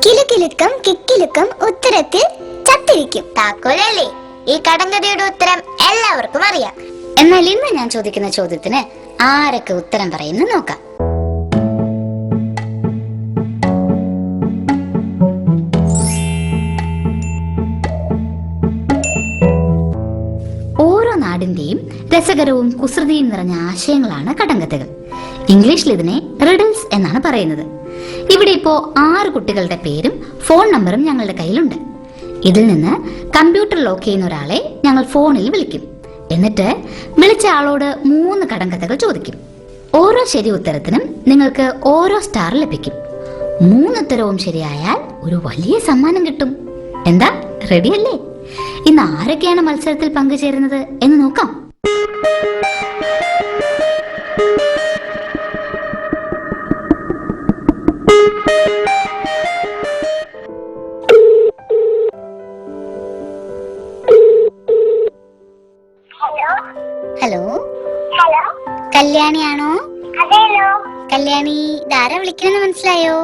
കിലുകിലുക്കം കിക്കിലുക്കം ഉത്തരത്തിൽ ചത്തിരിക്കും. താക്കോലല്ലേ ഈ കടങ്കഥയുടെ ഉത്തരം എല്ലാവർക്കും അറിയാം. എന്നാൽ ഇന്ന് ഞാൻ ചോദിക്കുന്ന ചോദ്യത്തിന് ആരൊക്കെ ഉത്തരം പറയുന്നു നോക്കാം. ഓരോ നാടിന്റെയും രസകരവും കുസൃതിയും നിറഞ്ഞ ആശയങ്ങളാണ് കടങ്കഥകൾ. ഇംഗ്ലീഷിൽ ഇതിനെ റിഡിൽസ് എന്നാണ് പറയുന്നത്. ഇവിടെ ഇപ്പോ 6 കുട്ടികളുടെ പേരും ഫോൺ നമ്പറും ഞങ്ങളുടെ കയ്യിലുണ്ട്. ഇതിൽ നിന്ന് കമ്പ്യൂട്ടർ ലോക്ക് ചെയ്യുന്ന ഒരാളെ ഞങ്ങൾ ഫോണിൽ വിളിക്കും. എന്നിട്ട് വിളിച്ച ആളോട് 3 കടങ്കഥകൾ ചോദിക്കും. ഓരോ ശരി ഉത്തരത്തിനും നിങ്ങൾക്ക് ഓരോ സ്റ്റാർ ലഭിക്കും. 3 ഉത്തരവും ശരിയായാൽ ഒരു വലിയ സമ്മാനം കിട്ടും. എന്താ, റെഡിയല്ലേ? ഇന്ന് ആരൊക്കെയാണ് മത്സരത്തിൽ പങ്കുചേരുന്നത് എന്ന് നോക്കാം. ഹലോ, കല്യാണിയാണോ? കല്യാണി, ഇതാരാ വിളിക്കണെന്ന് മനസ്സിലായോ?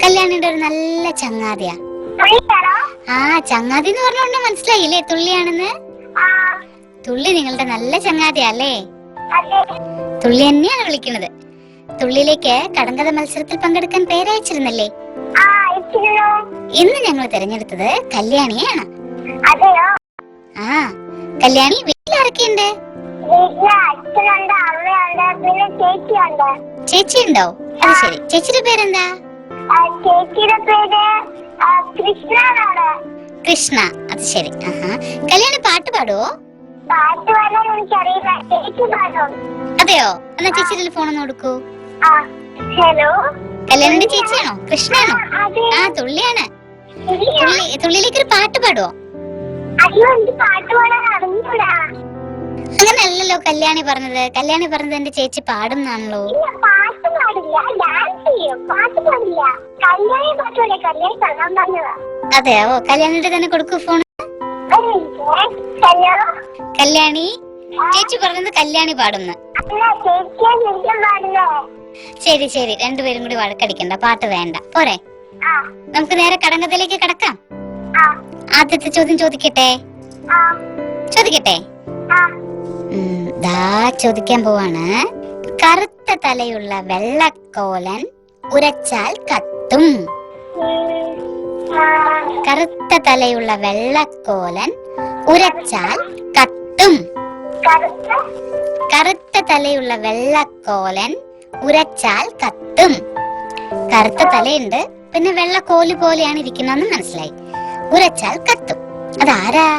കല്യാണിയുടെ ഒരു നല്ല ചങ്ങാതിയാ. ആ, ചങ്ങാതി എന്ന് പറഞ്ഞോണ്ട് മനസ്സിലായില്ലേ തുള്ളിയാണെന്ന്? തുള്ളി നിങ്ങളുടെ നല്ല ചങ്ങാതിയല്ലേ? തുള്ളി തന്നെയാണ് വിളിക്കുന്നത്. തുള്ളിയിലേക്ക് കടങ്കഥ മത്സരത്തിൽ പങ്കെടുക്കാൻ പേരയച്ചിരുന്നല്ലേ? ഇന്ന് ഞങ്ങൾ തിരഞ്ഞെടുത്തത് കല്യാണിയാണ്. ആ, കല്യാണി, വീട്ടിലാരൊക്കെയുണ്ട്? ചേച്ചി ഉണ്ടോ? അത് ശരി. ചേച്ചിയുടെ പേരെന്താ? ചേച്ചിയുടെ പേര് കൃഷ്ണ. അത് ശരി. കല്യാണി പാട്ട് പാടുവോ? പാട്ട് പാടാൻ എനിക്കറിയില്ല, ചേച്ചി പാടും. അതെയോ? എന്നാ ചേച്ചിയുടെ ഫോൺ ഒന്ന് കൊടുക്കൂ. ഹലോ, കല്യാണിന്റെ ചേച്ചിയാണോ? കൃഷ്ണയാണോ? ആ, തുള്ളിയാണ്. തുള്ളിയിലേക്ക് ഒരു പാട്ട് പാടുവോ? അയ്യോ, എനിക്ക് പാട്ട് പാടാൻ അറിഞ്ഞൂടാ. അങ്ങനല്ലല്ലോ കല്യാണി പറഞ്ഞത്. കല്യാണി പറഞ്ഞത് എന്റെ ചേച്ചി പാടുന്നാണല്ലോ. പാട്ട് പാടില്ല, ഡാൻസ് ചെയ്യും, പാട്ട് പാടില്ല. കല്യാണി പാട്ടോടെ കല്യാണി പാടാൻ പറഞ്ഞതാ. അതെയോ? കല്യാണിയുടെ തന്നെ കൊടുക്കൂ ഫോൺ. ഹലോ കല്യാണി, ചേച്ചി പറഞ്ഞത് കല്യാണി പാടുന്നു. ശരി ശരി, രണ്ടുപേരും കൂടി വഴക്കടിക്കണ്ട, പാട്ട് വേണ്ട, പോരെ? നമുക്ക് നേരെ കടങ്കഥയിലേക്ക് കടക്കാം. ആദ്യത്തെ ചോദ്യം ചോദിക്കട്ടെ? ചോദിക്കാൻ പോവാണ്. കറുത്ത തലയുള്ള വെള്ളക്കോലൻ ഉരച്ചാൽ കത്തും. കറുത്ത തലയുള്ള വെള്ളക്കോലൻ ഉരച്ചാൽ കത്തും. കറുത്ത തലയുള്ള വെള്ളക്കോലൻ ഉരച്ചാൽ കത്തും. കറുത്ത തലയുണ്ട്, പിന്നെ വെള്ളക്കോല് പോലെയാണ് ഇരിക്കുന്നതെന്ന് മനസ്സിലായി. ഉരച്ചാൽ കത്തും. അതാരാ?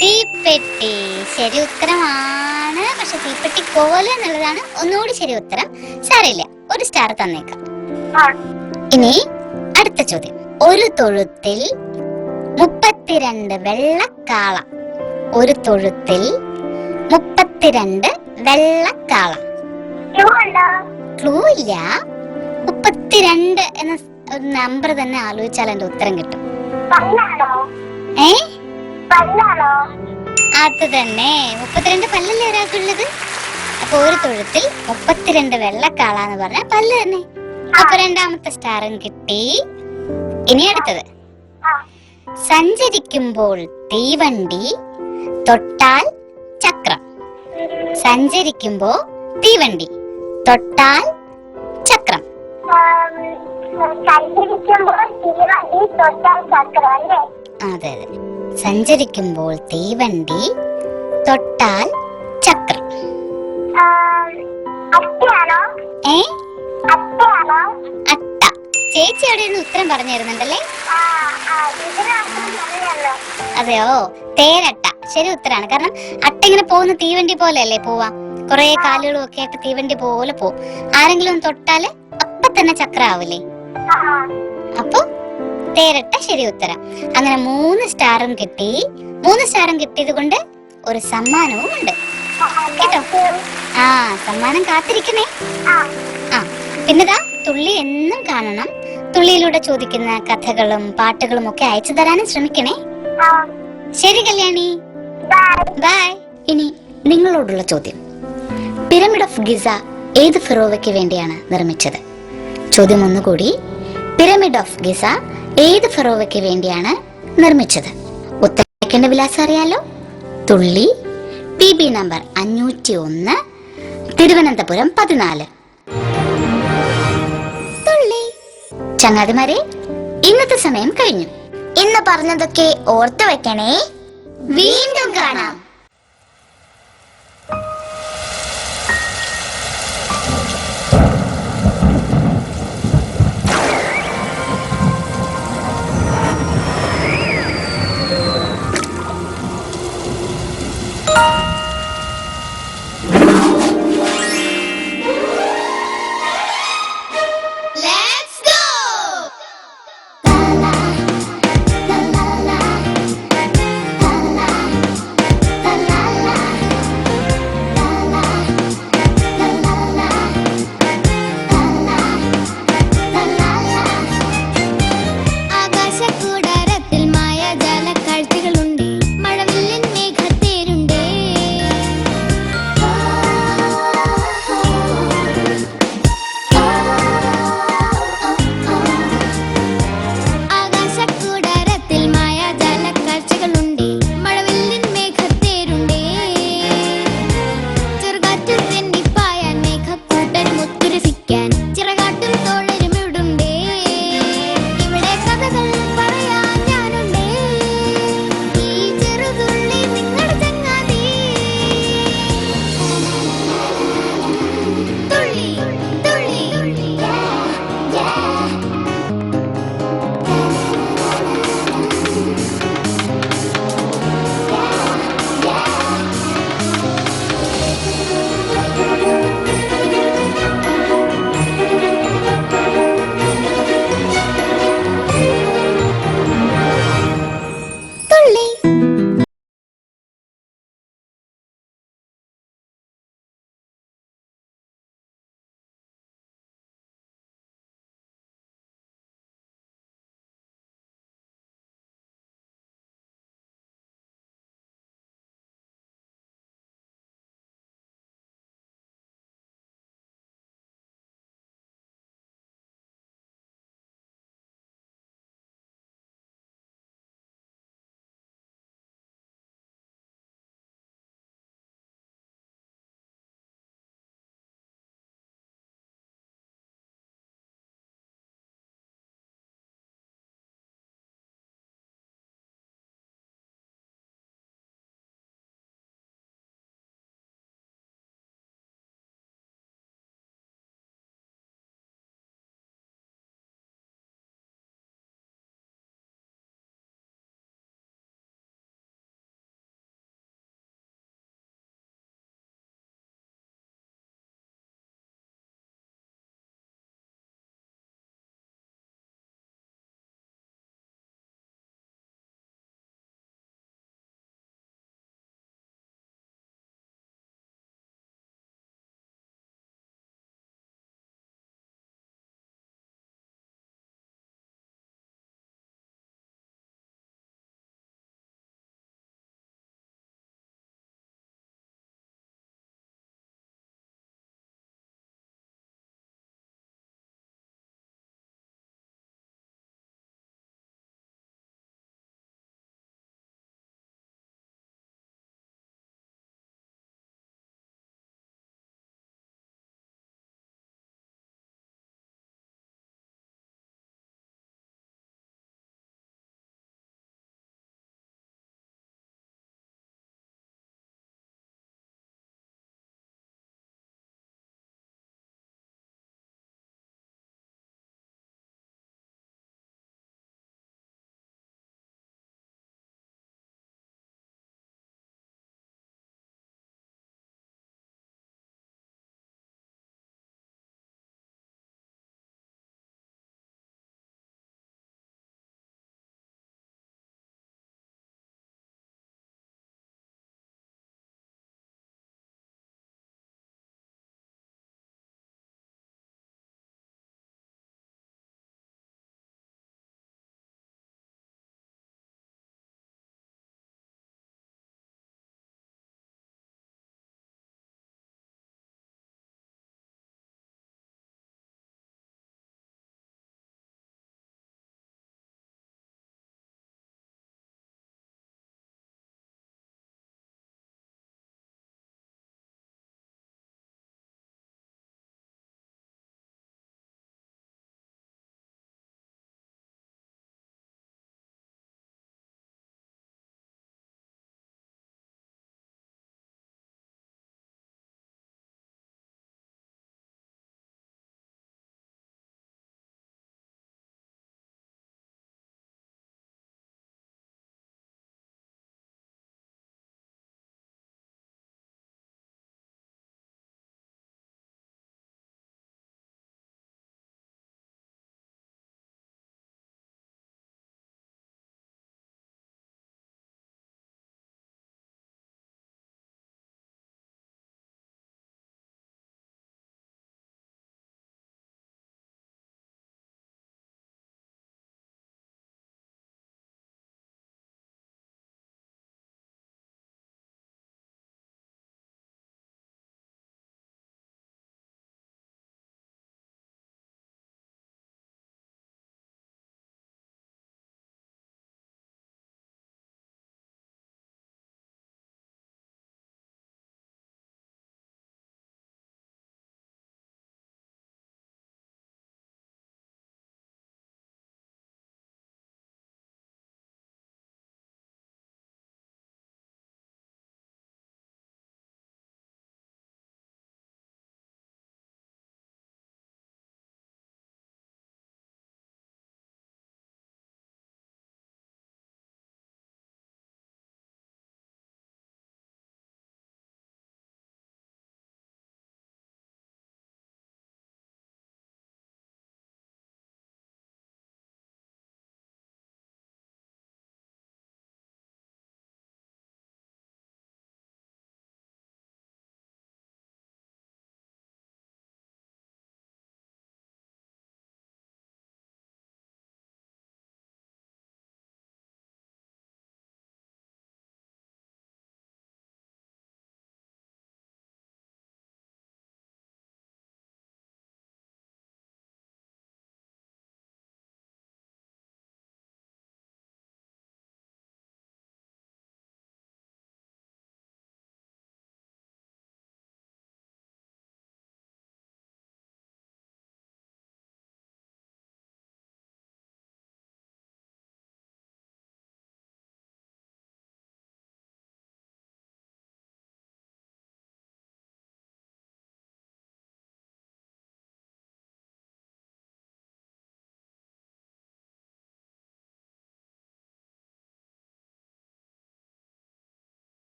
തീപ്പെട്ടി. ശരി ഉത്തരമാണ്. പക്ഷെ തീപ്പെട്ടി കോല് എന്നുള്ളതാണ് ഒന്നുകൂടി ശരി ഉത്തരം. സാരമില്ല, ഒരു സ്റ്റാർ തന്നേക്കാം. ഇനി അടുത്ത ചോദ്യം. ഒരു തൊഴുത്തിൽ 32 വെള്ളക്കാള. ഒരു തൊഴുത്തിൽ 32 വെള്ളക്കാള. ക്ലൂ ഇല്ല. 32 എന്ന നമ്പർ തന്നെ ആലോചിച്ചാൽ എന്റെ ഉത്തരം കിട്ടും. അത് തന്നെ, 32 പല്ലല്ലേ ഒരാൾക്കുള്ളത്. അപ്പൊ ഒരു തൊഴുത്തിൽ 32 വെള്ളക്കാളാന്ന് പറഞ്ഞ പല്ല് തന്നെ. അപ്പൊ 2ാമത്തെ സ്റ്റാറും കിട്ടി. ഇനി അടുത്തത്. സഞ്ചരിക്കുമ്പോൾ തീവണ്ടി, തൊട്ടാൽ ചക്രം. സഞ്ചരിക്കുമ്പോ തീവണ്ടി, തൊട്ടാൽ ചക്രം. അതെ അതെ, സഞ്ചരിക്കുമ്പോൾ തീവണ്ടി, തൊട്ടാൽ ചക്രം. അട്ട. ചേച്ചി അവിടെ നിന്ന് ഉത്തരം പറഞ്ഞു തരുന്നുണ്ടല്ലേ? അതെയോ? തേരട്ട ശരി ഉത്തരാണ്. കാരണം അട്ട ഇങ്ങനെ പോകുന്ന തീവണ്ടി പോലെ അല്ലേ പോവാ, കൊറേ കാലുകളും ഒക്കെ ആയിട്ട് തീവണ്ടി പോലെ പോവും. ആരെങ്കിലും ഒന്ന് തൊട്ടാല് അപ്പൊ തന്നെ ചക്രം ആവില്ലേ? അപ്പൊ തേരട്ട ശരി ഉത്തരം. അങ്ങനെ 3 സ്റ്റാറും കിട്ടി. 3 സ്റ്റാറും കിട്ടിയത് കൊണ്ട് ഒരു സമ്മാനവും ഉണ്ട് കേട്ടോ. സമ്മാനം കാത്തിരിക്കണേ. പിന്നെതാ, തുള്ളി എന്നും കാണണം. തുള്ളിയിലൂടെ ചോദിക്കുന്ന കഥകളും പാട്ടുകളും ഒക്കെ അയച്ചു തരാനും ശ്രമിക്കണേ. ശരി കല്യാണി, ബൈ. ഇനി നിങ്ങളോടുള്ള ചോദ്യം. പിരമിഡ് ഓഫ് ഗിസ ഏത് ഫറോവയ്ക്ക് വേണ്ടിയാണ് നിർമ്മിച്ചത്? ചോദ്യം ഒന്നുകൂടി. പിരമിഡ് ഓഫ് ഗിസ ഏത് ഫറോവയ്ക്ക് വേണ്ടിയാണ് നിർമ്മിച്ചത്? ഉത്തരേക്കേണ്ട വിലാസം അറിയാലോ. തുള്ളി, PB നമ്പർ 501, തിരുവനന്തപുരം 14. തുള്ളി. ചങ്ങാതിമാരെ, ഇന്നത്തെ സമയം കഴിഞ്ഞു. ഇന്ന് പറഞ്ഞതൊക്കെ ഓർത്തു വെക്കണേ. വീണ്ടും കാണാം.